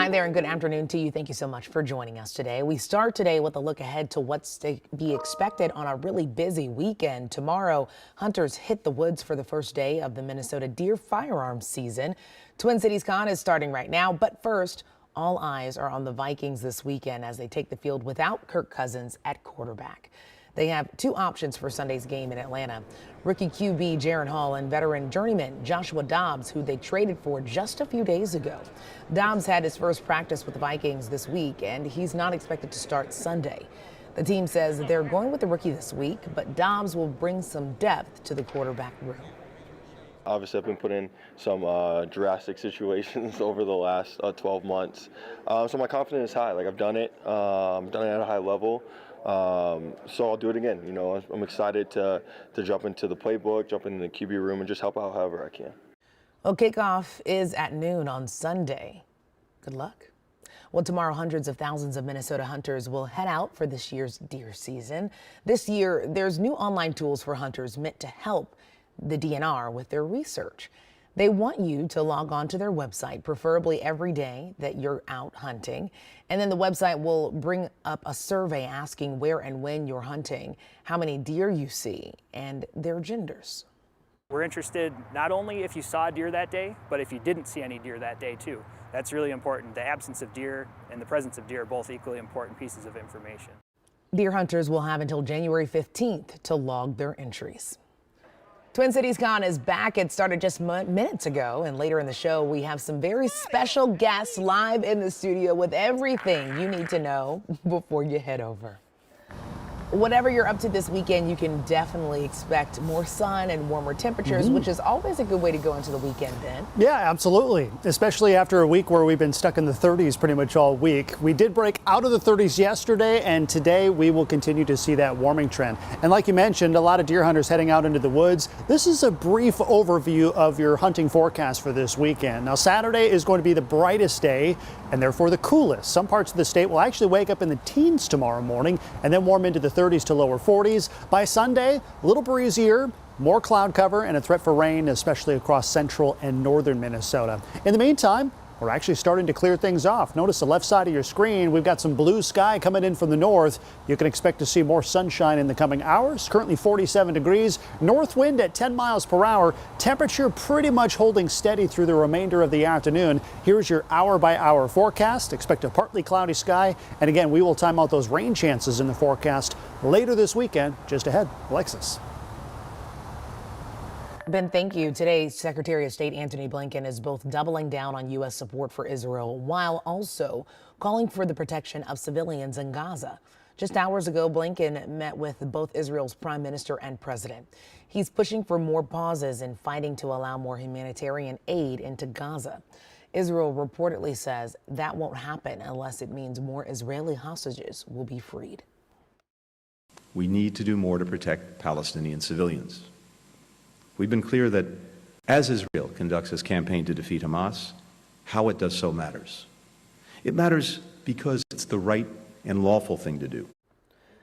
Hi there and good afternoon to you. Thank you so much for joining us today. We start today with a look ahead to what's to be expected on a really busy weekend. Tomorrow, hunters hit the woods for the first day of the Minnesota deer firearms season. Twin Cities Con is starting right now, but first, all eyes are on the Vikings this weekend as they take the field without Kirk Cousins at quarterback. They have two options for Sunday's game in Atlanta. Rookie QB Jaren Hall and veteran journeyman Joshua Dobbs, who they traded for just a few days ago. Dobbs had his first practice with the Vikings this week, and he's not expected to start Sunday. The team says they're going with the rookie this week, but Dobbs will bring some depth to the quarterback room. Obviously, I've been put in some drastic situations over the last 12 months. So my confidence is high. Like, I've done it. Done it at a high level. So I'll do it again. You know, I'm excited to jump into the playbook, jump into the QB room, and just help out however I can. Well, kickoff is at noon on Sunday. Good luck. Well, tomorrow, hundreds of thousands of Minnesota hunters will head out for this year's deer season. This year, there's new online tools for hunters meant to help the DNR with their research. They want you to log on to their website, preferably every day that you're out hunting. And then the website will bring up a survey asking where and when you're hunting, how many deer you see, and their genders. We're interested not only if you saw deer that day, but if you didn't see any deer that day too. That's really important. The absence of deer and the presence of deer are both equally important pieces of information. Deer hunters will have until January 15th to log their entries. Twin Cities Con is back. It started just minutes ago, and later in the show, we have some very special guests live in the studio with everything you need to know before you head over. Whatever you're up to this weekend, you can definitely expect more sun and warmer temperatures, which is always a good way to go into the weekend, Ben. Yeah, absolutely. Especially after a week where we've been stuck in the 30s pretty much all week. We did break out of the 30s yesterday, and today we will continue to see that warming trend. And like you mentioned, a lot of deer hunters heading out into the woods. This is a brief overview of your hunting forecast for this weekend. Now, Saturday is going to be the brightest day and therefore the coolest. Some parts of the state will actually wake up in the teens tomorrow morning and then warm into the 30s to lower 40s. By Sunday, a little breezier, more cloud cover and a threat for rain, especially across central and northern Minnesota. In the meantime, we're actually starting to clear things off. Notice the left side of your screen. We've got some blue sky coming in from the north. You can expect to see more sunshine in the coming hours. Currently 47 degrees. North wind at 10 miles per hour. Temperature pretty much holding steady through the remainder of the afternoon. Here's your hour-by-hour forecast. Expect a partly cloudy sky. And again, we will time out those rain chances in the forecast later this weekend. Just ahead, Alexis. Ben, thank you. Today, Secretary of State Antony Blinken is both doubling down on U.S. support for Israel while also calling for the protection of civilians in Gaza. Just hours ago, Blinken met with both Israel's prime minister and president. He's pushing for more pauses in fighting to allow more humanitarian aid into Gaza. Israel reportedly says that won't happen unless it means more Israeli hostages will be freed. We need to do more to protect Palestinian civilians. We've been clear that as Israel conducts its campaign to defeat Hamas, how it does so matters. It matters because it's the right and lawful thing to do.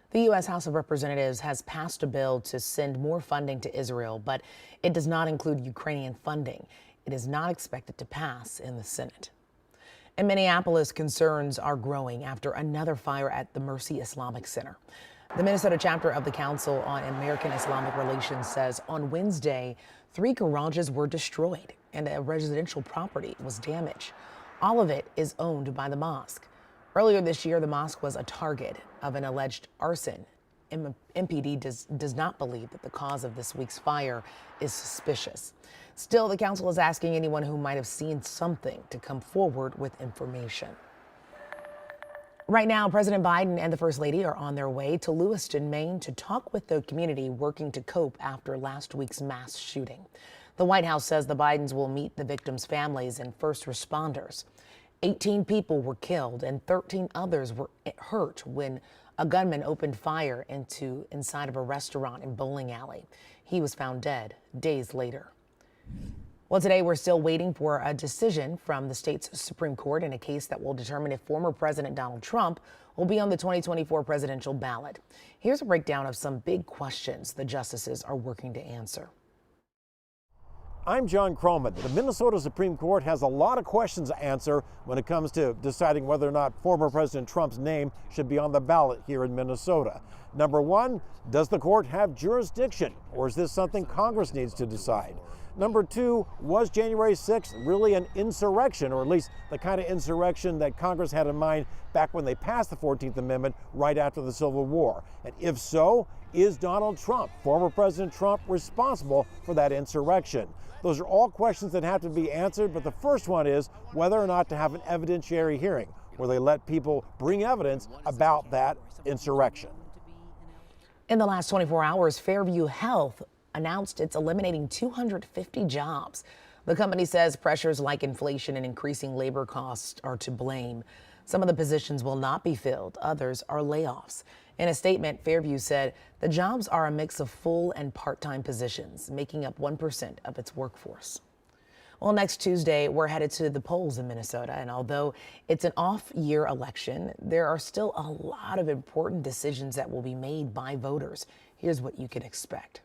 The U.S. House of Representatives has passed a bill to send more funding to Israel, but it does not include Ukrainian funding. It is not expected to pass in the Senate. In Minneapolis, concerns are growing after another fire at the Mercy Islamic Center. The Minnesota chapter of the Council on American Islamic Relations says on Wednesday, 3 garages were destroyed and a residential property was damaged. All of it is owned by the mosque. Earlier this year, the mosque was a target of an alleged arson. MPD does not believe that the cause of this week's fire is suspicious. Still, the council is asking anyone who might have seen something to come forward with information. Right now, President Biden and the First Lady are on their way to Lewiston, Maine to talk with the community working to cope after last week's mass shooting. The White House says the Bidens will meet the victims' families and first responders. 18 people were killed and 13 others were hurt when a gunman opened fire inside of a restaurant in Bowling Alley. He was found dead days later. Well, today we're still waiting for a decision from the state's Supreme Court in a case that will determine if former President Donald Trump will be on the 2024 presidential ballot. Here's a breakdown of some big questions the justices are working to answer. I'm John Croman. The Minnesota Supreme Court has a lot of questions to answer when it comes to deciding whether or not former President Trump's name should be on the ballot here in Minnesota. Number one, does the court have jurisdiction, or is this something Congress needs to decide? Number two, was January 6th really an insurrection, or at least the kind of insurrection that Congress had in mind back when they passed the 14th Amendment right after the Civil War? And if so, is Donald Trump, former President Trump, responsible for that insurrection? Those are all questions that have to be answered, but the first one is whether or not to have an evidentiary hearing where they let people bring evidence about that insurrection. In the last 24 hours, Fairview Health announced it's eliminating 250 jobs. The company says pressures like inflation and increasing labor costs are to blame. Some of the positions will not be filled, others are layoffs. In a statement, Fairview said the jobs are a mix of full and part-time positions, making up 1% of its workforce. Well, next Tuesday, we're headed to the polls in Minnesota, and although it's an off-year election, there are still a lot of important decisions that will be made by voters. Here's what you can expect.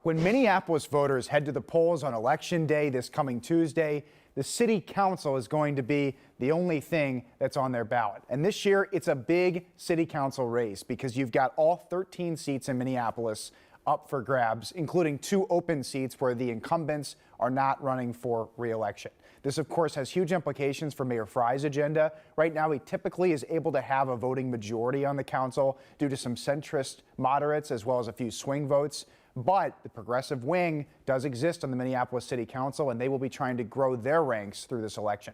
When Minneapolis voters head to the polls on Election Day this coming Tuesday, the city council is going to be the only thing that's on their ballot. And this year, it's a big city council race because you've got all 13 seats in Minneapolis up for grabs, including 2 open seats where the incumbents are not running for re-election. This, of course, has huge implications for Mayor Frey's agenda. Right now, he typically is able to have a voting majority on the council due to some centrist moderates as well as a few swing votes. But the progressive wing does exist on the Minneapolis City Council, and they will be trying to grow their ranks through this election.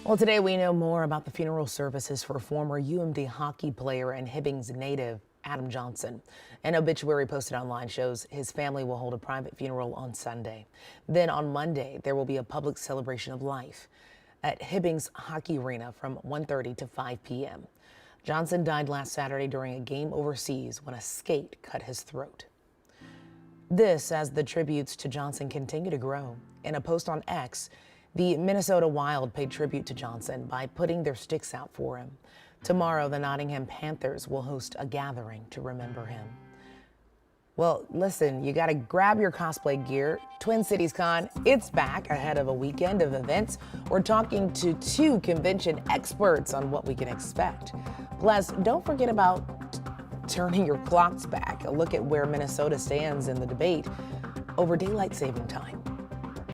Well, today we know more about the funeral services for former UMD hockey player and Hibbings native Adam Johnson. An obituary posted online shows his family will hold a private funeral on Sunday. Then on Monday, there will be a public celebration of life at Hibbings Hockey Arena from 1:30 to 5 p.m. Johnson died last Saturday during a game overseas when a skate cut his throat. This as the tributes to Johnson continue to grow. In a post on X, the Minnesota Wild paid tribute to Johnson by putting their sticks out for him. Tomorrow, the Nottingham Panthers will host a gathering to remember him. Well, listen, you got to grab your cosplay gear. Twin Cities Con, it's back ahead of a weekend of events. We're talking to 2 convention experts on what we can expect. Plus, don't forget about turning your clocks back. A look at where Minnesota stands in the debate over daylight saving time.